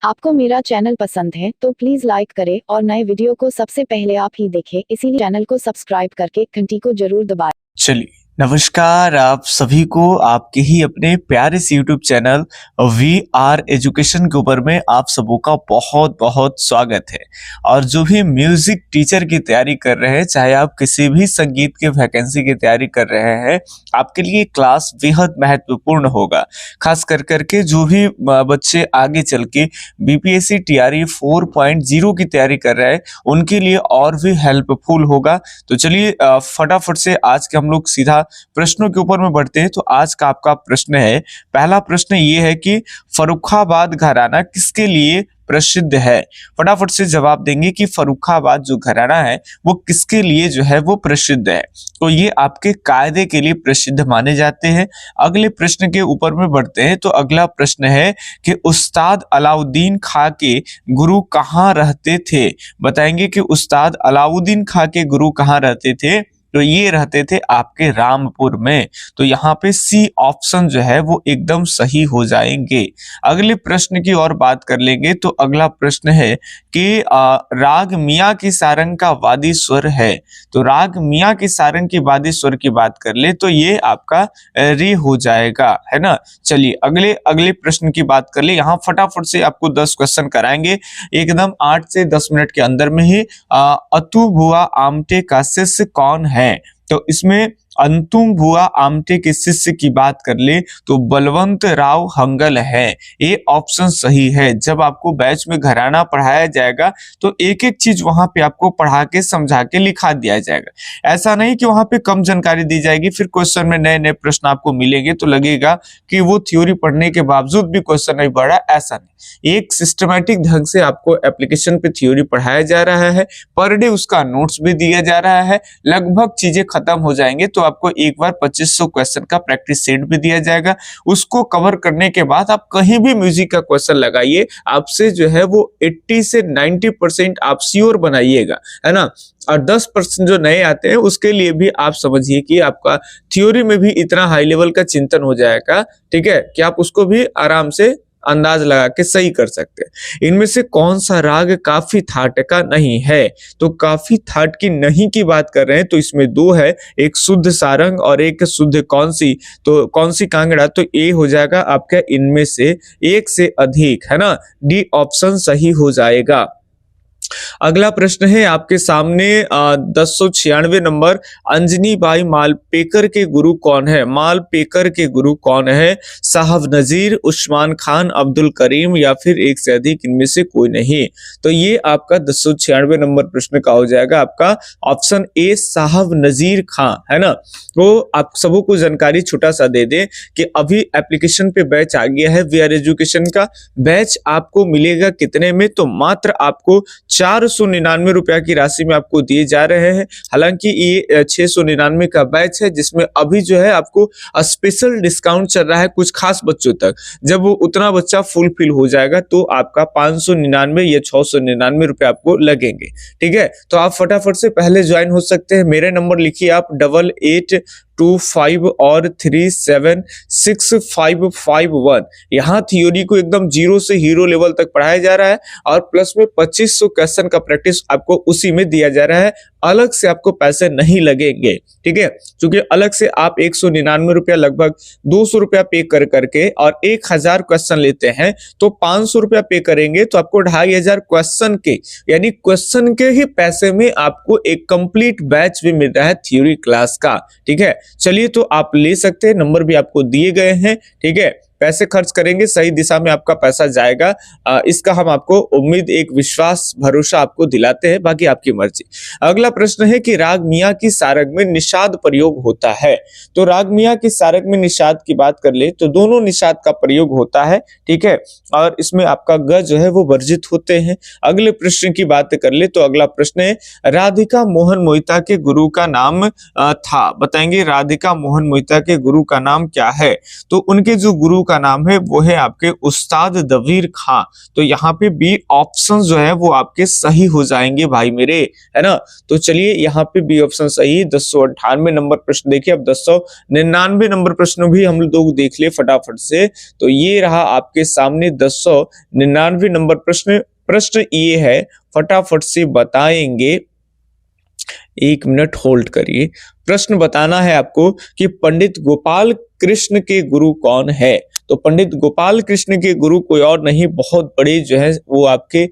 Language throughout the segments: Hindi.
आपको मेरा चैनल पसंद है तो प्लीज लाइक करें और नए वीडियो को सबसे पहले आप ही देखें, इसीलिए चैनल को सब्सक्राइब करके घंटी को जरूर दबाएं। चलिए, नमस्कार आप सभी को आपके ही अपने प्यारे से यूट्यूब चैनल VR एजुकेशन के ऊपर में आप सबों का बहुत बहुत स्वागत है। और जो भी म्यूजिक टीचर की तैयारी कर रहे हैं, चाहे आप किसी भी संगीत के वैकेंसी की तैयारी कर रहे हैं, आपके लिए क्लास बेहद महत्वपूर्ण होगा। खास कर करके जो भी बच्चे आगे चल के BPSC TRE 4.0 की तैयारी कर रहे हैं, उनके लिए और भी हेल्पफुल होगा। तो चलिए फटाफट से आज के हम लोग सीधा प्रश्नों के ऊपर में बढ़ते हैं। तो आज का आपका प्रश्न है, पहला प्रश्न ये है कि फर्रुखाबाद घराना किसके लिए प्रसिद्ध है। फटाफट से जवाब देंगे कि फर्रुखाबाद जो घराना है वो किसके लिए जो है वो प्रसिद्ध है। तो ये आपके कायदे के लिए प्रसिद्ध माने जाते हैं। अगले प्रश्न के ऊपर में बढ़ते हैं। तो अगला प्रश्न है कि उस्ताद अलाउद्दीन खां के गुरु कहाँ रहते थे। बताएंगे कि उस्ताद अलाउद्दीन खां के गुरु कहाँ रहते थे। तो ये रहते थे आपके रामपुर में। तो यहाँ पे सी ऑप्शन जो है वो एकदम सही हो जाएंगे। अगले प्रश्न की और बात कर लेंगे। तो अगला प्रश्न है कि राग मियाँ की सारंग का वादी स्वर है। तो राग मियाँ की सारंग की वादी स्वर की बात कर ले तो ये आपका रे हो जाएगा, है ना। चलिए अगले प्रश्न की बात कर ले। यहाँ फटाफट से आपको 10 क्वेश्चन कराएंगे एकदम 8 से 10 मिनट के अंदर में ही। अतु बुआ आमटे का शिष्य कौन है। तो इसमें अंतुम बुआ आमटे के शिष्य की बात कर ले तो बलवंत राव हंगल है। ये ऑप्शन सही है। जब आपको बैच में घराना पढ़ाया जाएगा तो एक एक चीज वहां पे आपको पढ़ा के समझा के लिखा दिया जाएगा। ऐसा नहीं कि वहां पे कम जानकारी दी जाएगी, फिर क्वेश्चन में नए नए प्रश्न आपको मिलेंगे तो लगेगा कि वो थ्योरी पढ़ने के बावजूद भी क्वेश्चन नहीं पढ़ा। ऐसा नहीं, एक सिस्टमैटिक ढंग से आपको एप्लीकेशन पे थ्योरी पढ़ाया जा रहा है। पर डे उसका नोट्स भी दिया जा रहा है। लगभग चीजें खत्म हो जाएंगे तो आपको एक बार 2500 क्वेश्चन का प्रैक्टिस सेट भी दिया जाएगा। उसको कवर करने के बाद आप कहीं भी म्यूजिक का क्वेश्चन लगाइए, आपसे जो है वो 80 से 90% आप श्योर बनाइएगा, है ना। और 10% जो नए आते हैं उसके लिए भी आप समझिए कि आपका थ्योरी में भी इतना हाई लेवल का चिंतन हो जाएगा, ठीक है, कि आप उसको भी आराम से अंदाज लगा के सही कर सकते हैं। इनमें से कौन सा राग काफी थाट का नहीं है। तो काफी थाट की नहीं की बात कर रहे हैं तो इसमें 2 है, एक शुद्ध सारंग और एक शुद्ध कौनसी। तो कौनसी कांगड़ा, तो ए हो जाएगा आपका इनमें से एक से अधिक, है ना। डी ऑप्शन सही हो जाएगा। अगला प्रश्न है आपके सामने 1096 नंबर, अंजनी बाई मालपेकर के गुरु कौन है। मालपेकर के गुरु कौन है। साहब नजीर, उस्मान खान, अब्दुल करीम या फिर एक से अधिक, इनमें से कोई नहीं। तो ये आपका 1096 नंबर प्रश्न का हो जाएगा आपका ऑप्शन ए साहब नजीर खां, है ना। तो आप सबों को जानकारी छोटा सा दे दे कि अभी एप्लीकेशन पे बैच आ गया है VR एजुकेशन का। बैच आपको मिलेगा कितने में, तो मात्र आपको 499 रुपया की राशि में आपको दिए जा रहे हैं। हालांकि ये 699 का बैच है जिसमें अभी जो है आपको स्पेशल डिस्काउंट चल रहा है कुछ खास बच्चों तक। जब वो उतना बच्चा फुलफिल हो जाएगा तो आपका 599 या 699 रुपया आपको लगेंगे, ठीक है। तो आप फटाफट से पहले ज्वाइन हो सकते हैं। मेरे नंबर लिखिए आप 8825 और 376551। यहाँ थ्योरी को एकदम 0 से हीरो लेवल तक पढ़ाया जा रहा है और प्लस में 2500 क्वेश्चन का प्रैक्टिस आपको उसी में दिया जा रहा है। अलग से आपको पैसे नहीं लगेंगे, ठीक है, क्योंकि अलग से आप 199 रुपया लगभग 200 रुपया पे कर करके और 1000 क्वेश्चन लेते हैं तो 500 रुपया पे करेंगे तो आपको 2500 क्वेश्चन के, यानी क्वेश्चन के ही पैसे में आपको एक कंप्लीट बैच भी मिल रहा है थ्योरी क्लास का, ठीक है। चलिए तो आप ले सकते हैं, नंबर भी आपको दिए गए हैं, ठीक है। पैसे खर्च करेंगे सही दिशा में आपका पैसा जाएगा। इसका हम आपको उम्मीद, एक विश्वास, भरोसा आपको दिलाते हैं, बाकी आपकी मर्जी। अगला प्रश्न है कि राग मियाँ की सारंग में निषाद प्रयोग होता है। तो राग मियाँ की सारंग में निषाद की बात कर ले तो दोनों निषाद का प्रयोग होता है, ठीक है, और इसमें आपका ग जो है वो वर्जित होते हैं। अगले प्रश्न की बात कर ले तो अगला प्रश्न है राधिका मोहन मोहिता के गुरु का नाम था। बताएंगे राधिका मोहन मोहिता के गुरु का नाम क्या है। तो उनके जो गुरु का का नाम है वो है आपके उस्ताद दवीर खां। तो यहाँ पे बी ऑप्शन जो है वो आपके सही हो जाएंगे भाई मेरे, है ना। तो चलिए यहाँ पे बी ऑप्शन सही। 1098 नंबर प्रश्न देखिए। अब 1099 नंबर प्रश्न भी हम लोग देख लिए फटाफट से। तो ये रहा आपके सामने 1099 नंबर प्रश्न। प्रश्न ये है, फटाफट से बताएंगे, 1 मिनट होल्ड करिए। प्रश्न बताना है आपको कि पंडित गोपाल कृष्ण के गुरु कौन है। तो पंडित गोपाल कृष्ण के गुरु कोई और नहीं, बहुत बड़े जो है वो आपके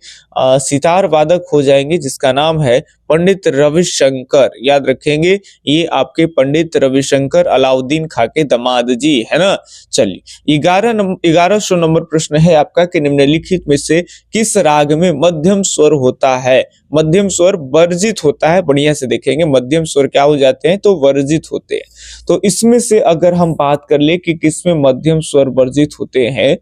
सितार वादक हो जाएंगे, जिसका नाम है पंडित रविशंकर। याद रखेंगे, ये आपके पंडित रविशंकर अलाउद्दीन खां के दामाद जी, है ना। चलिए 1100 नंबर प्रश्न है आपका कि निम्नलिखित में से किस राग में मध्यम स्वर होता है। मध्यम स्वर वर्जित होता है। बढ़िया से देखेंगे, मध्यम स्वर क्या हो जाते हैं, तो वर्जित होते हैं। तो इसमें से अगर हम बात कर ले कि किसमें मध्यम स्वर वर्जित होते हैं,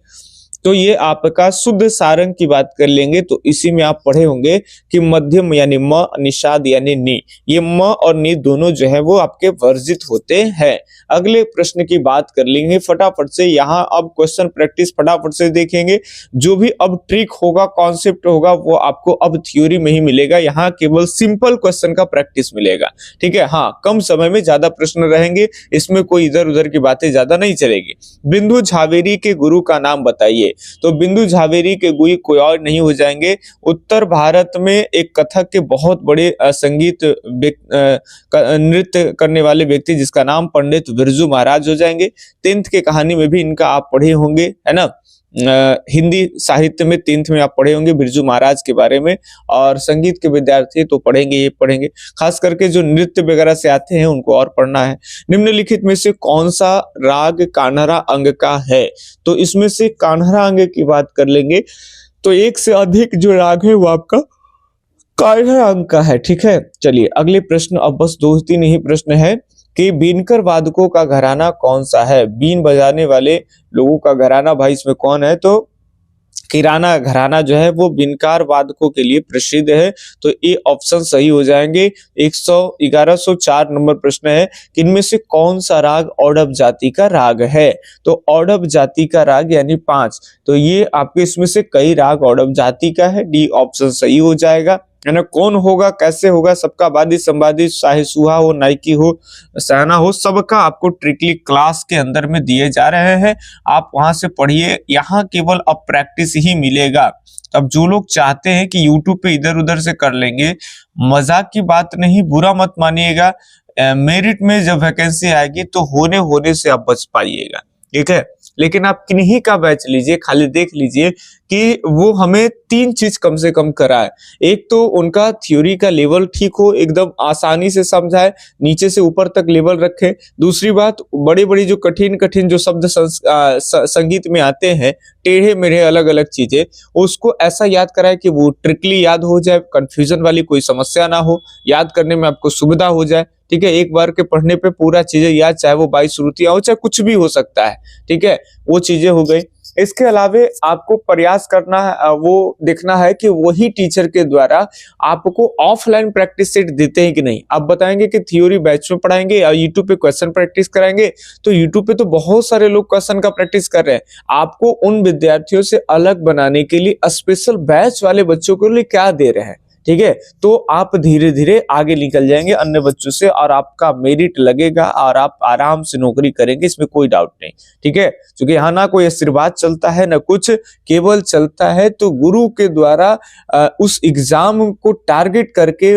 तो ये आपका शुद्ध सारंग की बात कर लेंगे तो इसी में आप पढ़े होंगे कि मध्यम यानी म, निषाद यानी नी, ये म और नी दोनों जो है वो आपके वर्जित होते हैं। अगले प्रश्न की बात कर लेंगे फटाफट से। यहाँ अब क्वेश्चन प्रैक्टिस फटाफट से देखेंगे। जो भी अब ट्रिक होगा, कॉन्सेप्ट होगा, वो आपको अब थ्योरी में ही मिलेगा। यहाँ केवल सिंपल क्वेश्चन का प्रैक्टिस मिलेगा, ठीक है। हाँ, कम समय में ज्यादा प्रश्न रहेंगे, इसमें कोई इधर उधर की बातें ज्यादा नहीं चलेगी। बिंदु झावेरी के गुरु का नाम बताइए। तो बिंदु झावेरी के गुरु कोई और नहीं हो जाएंगे, उत्तर भारत में एक कथक के बहुत बड़े संगीत नृत्य करने वाले व्यक्ति, जिसका नाम पंडित बिरजू महाराज हो जाएंगे। 10th के कहानी में भी इनका आप पढ़े होंगे, है ना। हिंदी साहित्य में 10th में आप पढ़े होंगे बिरजू महाराज के बारे में, और संगीत के विद्यार्थी तो पढ़ेंगे, ये पढ़ेंगे। खास करके जो नृत्य वगैरह से आते हैं उनको और पढ़ना है। निम्नलिखित में से कौन सा राग कान्हरा अंग का है। तो इसमें से कान्हरा अंग की बात कर लेंगे तो एक से अधिक जो राग है वो आपका कान्हरा अंग का है, ठीक है। चलिए अगले प्रश्न, अब बस 2-3 ही प्रश्न है कि बीनकर वादकों का घराना कौन सा है। बीन बजाने वाले लोगों का घराना भाई इसमें कौन है, तो किराना घराना जो है वो बिनकार वादकों के लिए प्रसिद्ध है। तो ये ऑप्शन सही हो जाएंगे। 1104 नंबर प्रश्न है कि इनमें से कौन सा राग औडव जाति का राग है। तो औडव जाति का राग यानी 5, तो ये आपके इसमें से कई राग औडव जाति का है। डी ऑप्शन सही हो जाएगा, है ना। कौन होगा, कैसे होगा, सबका वादी संवादी, चाहे सुहा हो, नाइकी हो, सहना हो, सबका आपको ट्रिकली क्लास के अंदर में दिए जा रहे हैं। आप वहां से पढ़िए, यहाँ केवल अब प्रैक्टिस ही मिलेगा। अब जो लोग चाहते हैं कि यूट्यूब पे इधर उधर से कर लेंगे, मजाक की बात नहीं, बुरा मत मानिएगा। मेरिट में जब वैकेंसी आएगी तो होने से आप बच पाइएगा, ठीक है। लेकिन आप किन्हीं का बैच लीजिए, खाली देख लीजिए कि वो हमें 3 चीज कम से कम कराए। एक तो उनका थ्योरी का लेवल ठीक हो, एकदम आसानी से समझाए, नीचे से ऊपर तक लेवल रखे। दूसरी बात, बड़ी बड़ी जो कठिन जो शब्द संगीत में आते हैं, टेढ़े मेढ़े अलग अलग चीजें, उसको ऐसा याद कराए कि वो ट्रिकली याद हो जाए, कंफ्यूजन वाली कोई समस्या ना हो, याद करने में आपको सुविधा हो जाए, ठीक है। एक बार के पढ़ने पे पूरा चीजें याद, चाहे वो 22 श्रुतियां हो, चाहे कुछ भी हो सकता है, ठीक है। वो चीजें हो गई। इसके अलावे आपको प्रयास करना है, वो देखना है कि वही टीचर के द्वारा आपको ऑफलाइन प्रैक्टिस सेट देते हैं कि नहीं। आप बताएंगे कि थ्योरी बैच में पढ़ाएंगे या यूट्यूब पे क्वेश्चन प्रैक्टिस कराएंगे, तो यूट्यूब पे तो बहुत सारे लोग क्वेश्चन का प्रैक्टिस कर रहे हैं। आपको उन विद्यार्थियों से अलग बनाने के लिए स्पेशल बैच वाले बच्चों के लिए क्या दे रहे हैं, ठीक है। तो आप धीरे धीरे आगे निकल जाएंगे अन्य बच्चों से, और आपका मेरिट लगेगा और आप आराम से नौकरी करेंगे, इसमें कोई डाउट नहीं, ठीक है। क्योंकि यहाँ ना कोई आशीर्वाद चलता है ना कुछ, केवल चलता है तो गुरु के द्वारा उस एग्जाम को टारगेट करके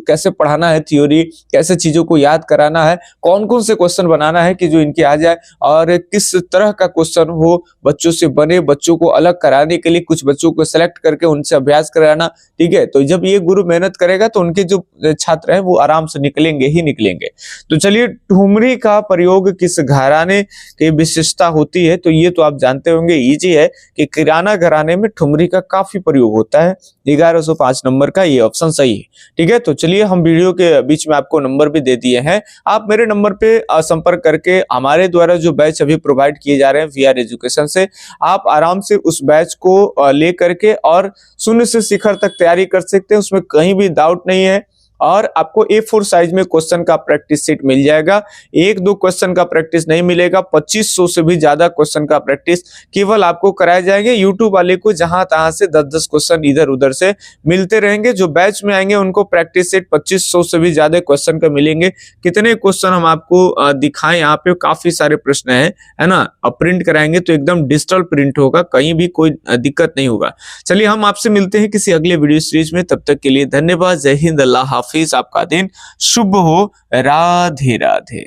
कैसे पढ़ाना है, थ्योरी कैसे चीजों को याद कराना है, कौन कौन से क्वेश्चन बनाना है कि जो इनके आ जाए, और किस तरह का क्वेश्चन हो बच्चों से बने। बच्चों को अलग कराने के लिए कुछ बच्चों को सेलेक्ट करके उनसे अभ्यास कराना, ठीक है। तो जब ये गुरु मेहनत करेगा तो उनके जो छात्र हैं वो आराम से निकलेंगे ही निकलेंगे। तो चलिए, ठुमरी का प्रयोग किस घराने की विशेषता होती है। तो ये तो आप जानते होंगे, इजी है कि किराना घराने में ठुमरी का काफी प्रयोग होता है। 1105 नंबर का ये ऑप्शन सही है, ठीक है। तो चलिए, हम वीडियो के बीच में आपको नंबर भी दे दिए हैं, आप मेरे नंबर पे संपर्क करके हमारे द्वारा जो बैच अभी प्रोवाइड किए जा रहे हैं VR एजुकेशन से, आप आराम से उस बैच को ले करके और शून्य से शिखर तक तैयारी कर सकते हैं। उसमें कहीं भी डाउट नहीं है। और आपको A4 साइज में क्वेश्चन का प्रैक्टिस सेट मिल जाएगा। एक दो क्वेश्चन का प्रैक्टिस नहीं मिलेगा, 2500 से भी ज्यादा क्वेश्चन का प्रैक्टिस केवल आपको कराए जाएंगे। यूट्यूब वाले को जहां तहां से 10-10 क्वेश्चन इधर उधर से मिलते रहेंगे। जो बैच में आएंगे उनको प्रैक्टिस सेट 2500 से भी ज्यादा क्वेश्चन का मिलेंगे। कितने क्वेश्चन हम आपको दिखाएं, यहाँ पे काफी सारे प्रश्न है ना। अब प्रिंट कराएंगे तो एकदम डिजिटल प्रिंट होगा, कहीं भी कोई दिक्कत नहीं होगा। चलिए हम आपसे मिलते हैं किसी अगले वीडियो सीरीज में, तब तक के लिए धन्यवाद। जय हिंद, अल्लाह हाफिज, आपका दिन शुभ हो, राधे राधे।